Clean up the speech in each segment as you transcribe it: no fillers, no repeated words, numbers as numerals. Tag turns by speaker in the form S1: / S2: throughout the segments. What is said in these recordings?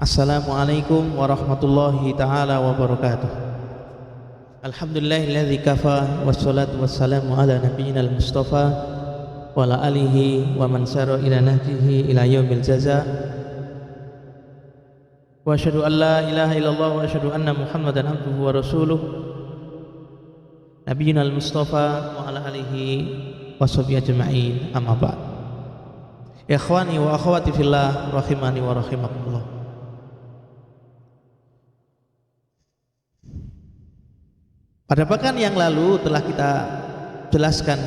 S1: Assalamualaikum warahmatullahi ta'ala wabarakatuh. Alhamdulillahilladzi kafa, wassalatu wassalamu ala nabiyyina al-mustafa wa ala alihi wa man sara ila nahjihi ila yaumil jaza. Wa asyhadu an la ilaha illallah wa asyhadu anna muhammadan abduhu wa rasuluh nabiyyina al-mustafa wa ala alihi wa sahbihi ajma'in, amma ba'd. Ikhwani wa akhwati fillah rahimani wa rahimakumullah. Pada pekan yang lalu telah kita jelaskan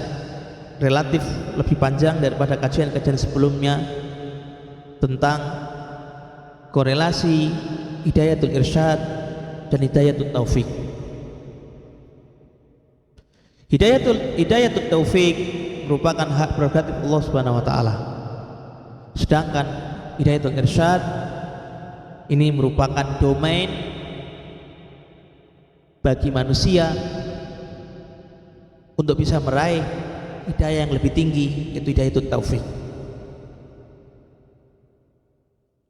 S1: relatif lebih panjang daripada kajian-kajian sebelumnya tentang korelasi hidayatul irsyad dan hidayatul taufik. Hidayatul taufik merupakan hak prerogatif Allah Subhanahu wa taala. Sedangkan hidayatul irsyad ini merupakan domain bagi manusia untuk bisa meraih hidayah yang lebih tinggi, yaitu hidayatul taufik.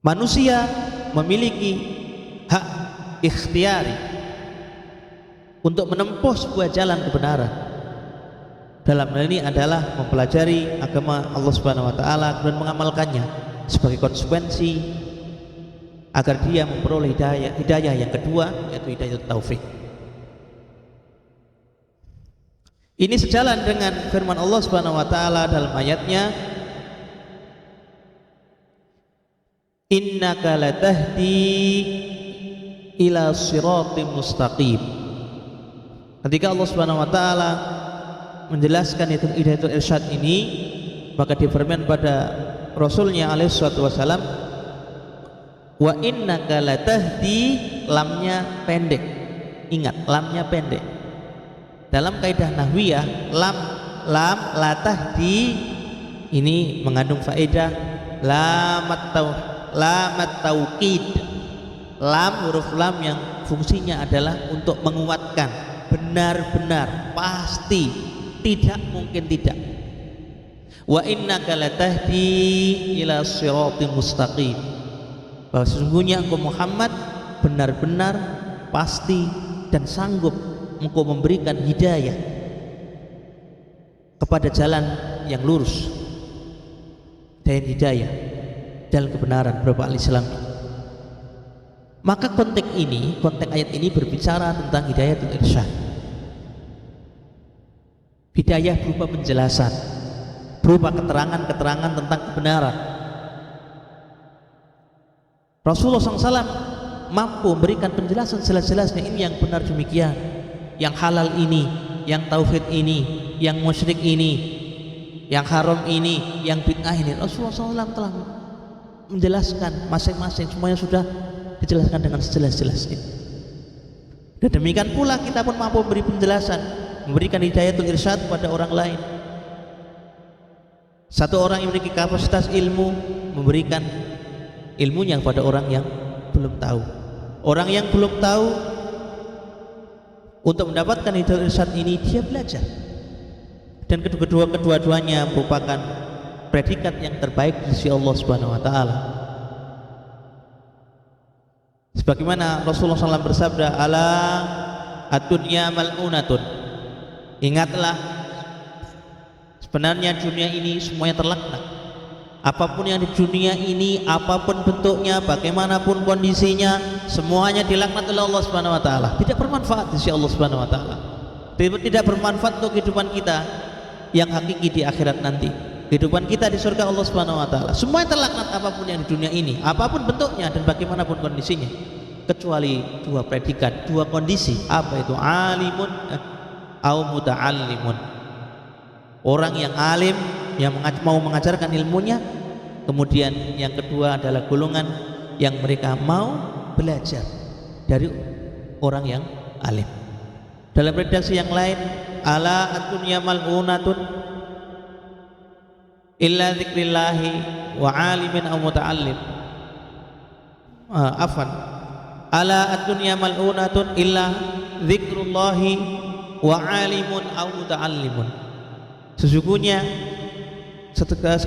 S1: Manusia memiliki hak ikhtiari untuk menempuh sebuah jalan kebenaran. Dalam hal ini adalah mempelajari agama Allah Subhanahu wa taala dan mengamalkannya sebagai konsekuensi agar dia memperoleh hidayah yang kedua, yaitu hidayatul taufik. Ini sejalan dengan firman Allah Subhanahu wa taala dalam ayatnya, innaka latahdi ila siratim mustaqim. Ketika Allah Subhanahu wa taala menjelaskan itu hidayatul irsyad ini, maka difirman pada Rasulnya alaihi salatu wasalam, wa innaka latahdi, lamnya pendek. Ingat, lamnya pendek. Dalam kaidah nahwiyah, lam latahdi ini mengandung faedah lamat taukid. Lam, huruf lam yang fungsinya adalah untuk menguatkan, benar-benar, pasti, tidak mungkin tidak. Wa innaka latahdi ila siratim mustaqim, bahwa sesungguhnya engkau Muhammad benar-benar pasti dan sanggup engkau memberikan hidayah kepada jalan yang lurus, dan hidayah dalam kebenaran berupa al-Islam. Maka konteks ayat ini berbicara tentang hidayatul irsyad. Hidayah berupa penjelasan, berupa keterangan-keterangan tentang kebenaran. Rasulullah SAW mampu memberikan penjelasan jelas-jelasnya, ini yang benar demikian, yang halal ini, yang tauhid ini, yang musyrik ini, yang haram ini, yang bid'ah ini. Rasulullah SAW telah menjelaskan masing-masing, semuanya sudah dijelaskan dengan sejelas-jelasnya. Dan demikian pula kita pun mampu memberi penjelasan, memberikan hidayatul irsyad kepada orang lain. Satu orang yang memiliki kapasitas ilmu memberikan ilmunya kepada orang yang belum tahu. Orang yang belum tahu, untuk mendapatkan hidayatul irsyad ini dia belajar, dan kedua-duanya merupakan predikat yang terbaik di sisi Allah Subhanahu wa taala. Sebagaimana Rasulullah SAW bersabda, ala ad-dunya mal'unatun, ingatlah sebenarnya dunia ini semuanya terlaknat. Apapun yang di dunia ini, apapun bentuknya, bagaimanapun kondisinya, semuanya dilaknat oleh Allah Subhanahu wa taala. Tidak bermanfaat di sisi Allah Subhanahu wa taala. Tidak bermanfaat untuk kehidupan kita yang hakiki di akhirat nanti. Kehidupan kita di surga Allah Subhanahu wa taala. Semuanya terlaknat apapun yang di dunia ini, apapun bentuknya dan bagaimanapun kondisinya. Kecuali dua predikat, dua kondisi. Apa itu? Alimun au muta'allimun. Orang yang alim, yang mau mengajarkan ilmunya. Kemudian yang kedua adalah golongan yang mereka mau belajar dari orang yang alim. Dalam redaksi yang lain, ala ad-dunya mal'unatun illa dzikrillahi wa alimin aw muta'allim. Ala ad-dunya mal'unatun illa dzikrullahi wa alimun aw muta'allimun. Sesungguhnya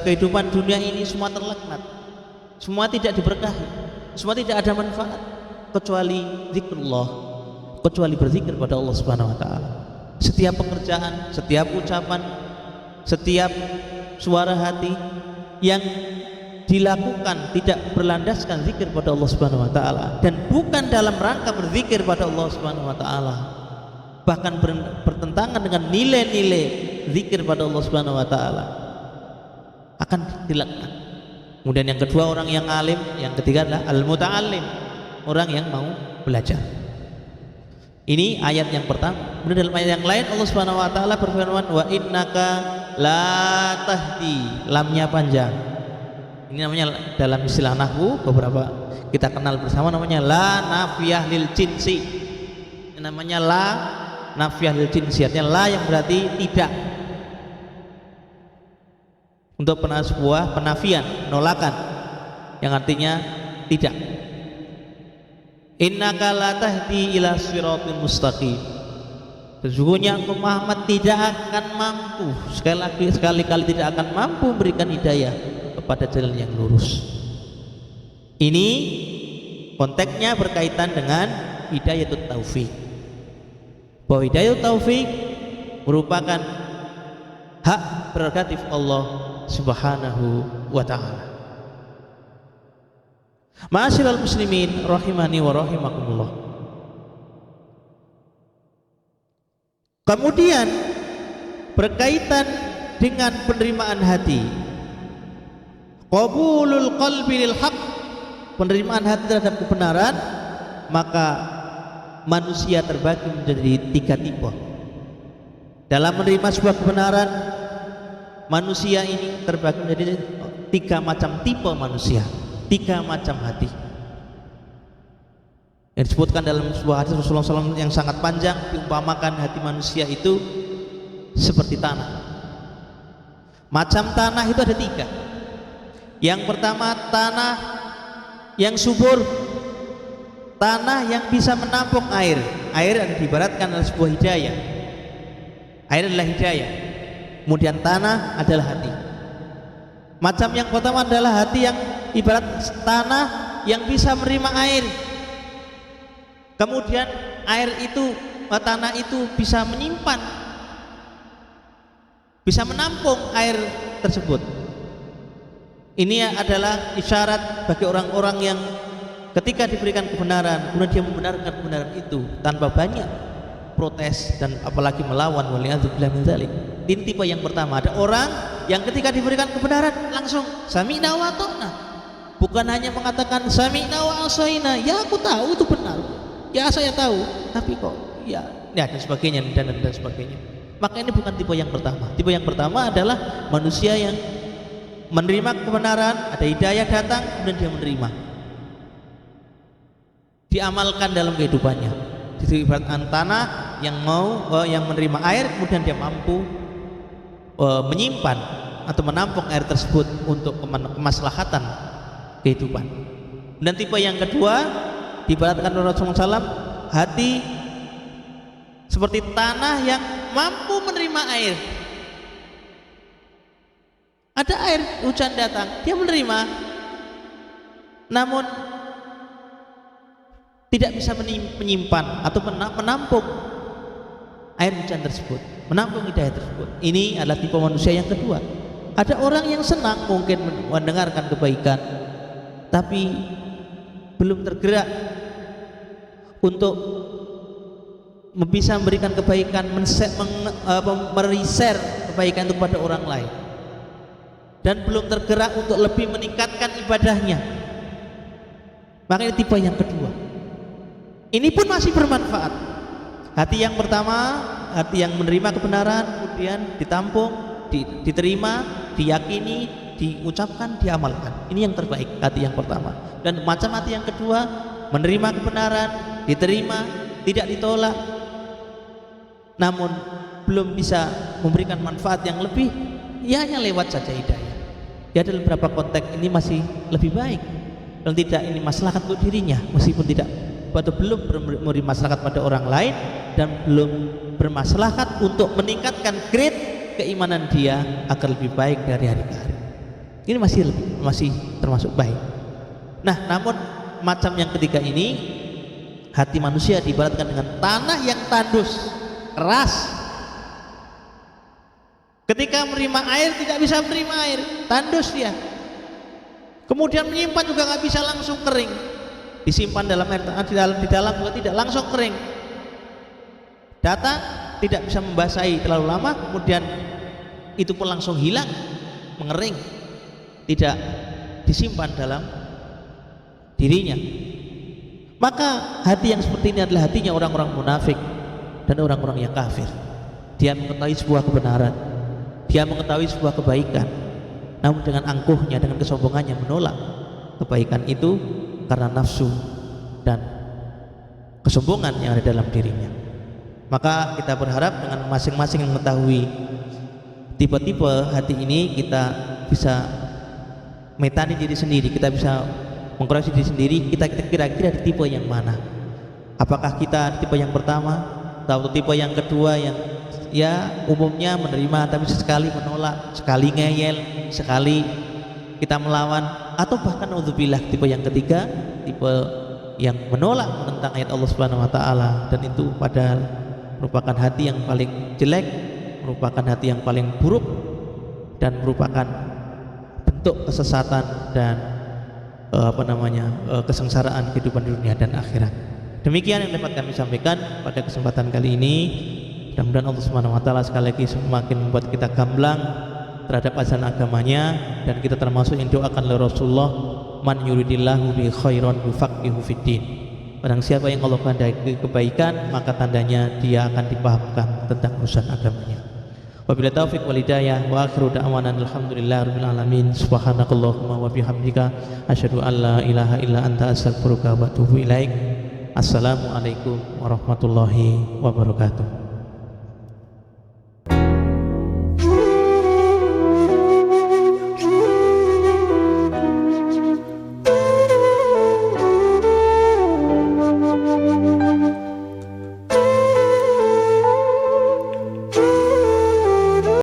S1: kehidupan dunia ini semua terlaknat, semua tidak diberkahi semua tidak ada manfaat kecuali zikrullah, kecuali berzikir pada Allah Subhanahu wa taala. Setiap pekerjaan, setiap ucapan, setiap suara hati yang dilakukan tidak berlandaskan zikir pada Allah Subhanahu wa taala dan bukan dalam rangka berzikir pada Allah Subhanahu wa taala, bahkan bertentangan dengan nilai-nilai zikir pada Allah Subhanahu wa taala, akan dilaknat. Kemudian yang kedua orang yang alim, yang ketiga adalah al-muta'allim, orang yang mau belajar. Ini ayat yang pertama. Kemudian dalam ayat yang lain Allah Subhanahu wa taala berfirman, wa innaka la tahdi, lamnya panjang. Ini namanya dalam istilah nahwu beberapa kita kenal bersama, namanya la nafiyah lil jinsi. Ini namanya la nafiyah lil jinsi, artinya la yang berarti tidak, untuk sebuah penafian, penolakan yang artinya tidak. Innaka la tahdi ila siratal mustaqim, sesungguhnya engkau Muhammad tidak akan mampu, sekali-kali tidak akan mampu memberikan hidayah kepada jalan yang lurus. Ini konteksnya berkaitan dengan hidayatut taufik, bahwa hidayatut taufik merupakan hak prerogatif Allah Subhanahu wa ta'ala. Ma'asyiral muslimin rahimani wa rahimakumullah. Kemudian berkaitan dengan penerimaan hati, qabulul qalbi lil haq, penerimaan hati terhadap kebenaran, maka manusia terbagi menjadi 3 tipe. Dalam menerima sebuah kebenaran, manusia ini terbagi menjadi 3 macam tipe manusia, 3 macam hati. Yang disebutkan dalam sebuah hadis Rasulullah SAW yang sangat panjang, diumpamakan hati manusia itu seperti tanah. Macam tanah itu ada 3. Yang pertama tanah yang subur, tanah yang bisa menampung air. Air ada diibaratkan adalah sebuah hidayah. Air adalah hidayah. Kemudian tanah adalah hati. Macam yang pertama adalah hati yang ibarat tanah yang bisa menerima air. Kemudian air itu, tanah itu bisa menyimpan, bisa menampung air tersebut. Ini adalah isyarat bagi orang-orang yang ketika diberikan kebenaran, kemudian dia membenarkan kebenaran itu tanpa banyak protes dan apalagi melawan, waliyadzubillah min dzalik. Ini tipe yang pertama. Ada orang yang ketika diberikan kebenaran langsung sami'na wa ata'na, bukan hanya mengatakan sami'na wa asaina, ya aku tahu itu benar, ya saya tahu, tapi kok ya dan sebagainya dan sebagainya. Maka ini bukan tipe yang pertama. Tipe yang pertama adalah manusia yang menerima kebenaran, ada hidayah datang, kemudian dia menerima, diamalkan dalam kehidupannya. Itu ibarat tanah yang yang menerima air, kemudian dia mampu menyimpan atau menampung air tersebut untuk kemaslahatan kehidupan. Dan tipe yang kedua diibaratkan oleh Rasulullah SAW, hati seperti tanah yang mampu menerima air. Ada air, hujan datang, dia menerima, namun tidak bisa menyimpan atau menampung air hujan tersebut, menampung hidayah tersebut. Ini adalah tipe manusia yang kedua. Ada orang yang senang mungkin mendengarkan kebaikan, tapi belum tergerak untuk bisa memberikan kebaikan, mereser kebaikan itu kepada orang lain, dan belum tergerak untuk lebih meningkatkan ibadahnya. Maka ini tipe yang kedua. Ini pun masih bermanfaat. Hati yang pertama, hati yang menerima kebenaran, kemudian ditampung, diterima, diyakini, diucapkan, diamalkan. Ini yang terbaik, hati yang pertama. Dan macam hati yang kedua, menerima kebenaran, diterima, tidak ditolak, namun belum bisa memberikan manfaat yang lebih, ya hanya lewat saja hidayah. Ya dalam beberapa konteks ini masih lebih baik, dan tidak ini maslahat untuk dirinya, meskipun tidak atau belum memberi maslahat pada orang lain, dan belum bermaslahat untuk meningkatkan grade keimanan dia agar lebih baik dari hari ke hari. Ini masih termasuk baik. Nah, namun macam yang ketiga ini, hati manusia diibaratkan dengan tanah yang tandus, keras. Ketika menerima air tidak bisa menerima air, tandus dia. Kemudian menyimpan juga nggak bisa langsung kering. Disimpan dalam air, di dalam juga tidak langsung kering. Datang tidak bisa membasahi terlalu lama, kemudian itu pun langsung hilang, mengering, tidak disimpan dalam dirinya. Maka hati yang seperti ini adalah hatinya orang-orang munafik dan orang-orang yang kafir. Dia mengetahui sebuah kebenaran, dia mengetahui sebuah kebaikan, namun dengan angkuhnya, dengan kesombongannya menolak kebaikan itu karena nafsu dan kesombongan yang ada dalam dirinya. Maka kita berharap dengan masing-masing mengetahui tipe-tipe hati ini, kita bisa metani diri sendiri, kita bisa mengkoreksi diri sendiri. Kita kira-kira di tipe yang mana? Apakah kita di tipe yang pertama atau tipe yang kedua yang ya umumnya menerima tapi sesekali menolak, sekali ngeyel, sekali kita melawan, atau bahkan naudzubillah tipe yang ketiga, tipe yang menolak, menentang ayat Allah Subhanahu wa taala, dan itu padahal merupakan hati yang paling jelek, merupakan hati yang paling buruk, dan merupakan bentuk kesesatan dan kesengsaraan kehidupan dunia dan akhirat. Demikian yang dapat kami sampaikan pada kesempatan kali ini. Mudah-mudahan Allah Subhanahu wa taala sekali lagi semakin membuat kita gamblang terhadap ajaran agamanya, dan kita termasuk yang doakan oleh Rasulullah, man yuridillahu bi khairan yufaqihu fiddin. Barang siapa yang Allah kehendaki kebaikan, maka tandanya dia akan dipahamkan tentang urusan agamanya. Wabillahi taufiq wal hidayah, wa akhiru da'wana alhamdulillahirabbil alamin. Subhanakallahumma wa bihamdika asyhadu an la ilaha illa anta astaghfiruka wa atubu ilaik. Assalamualaikum warahmatullahi wabarakatuh.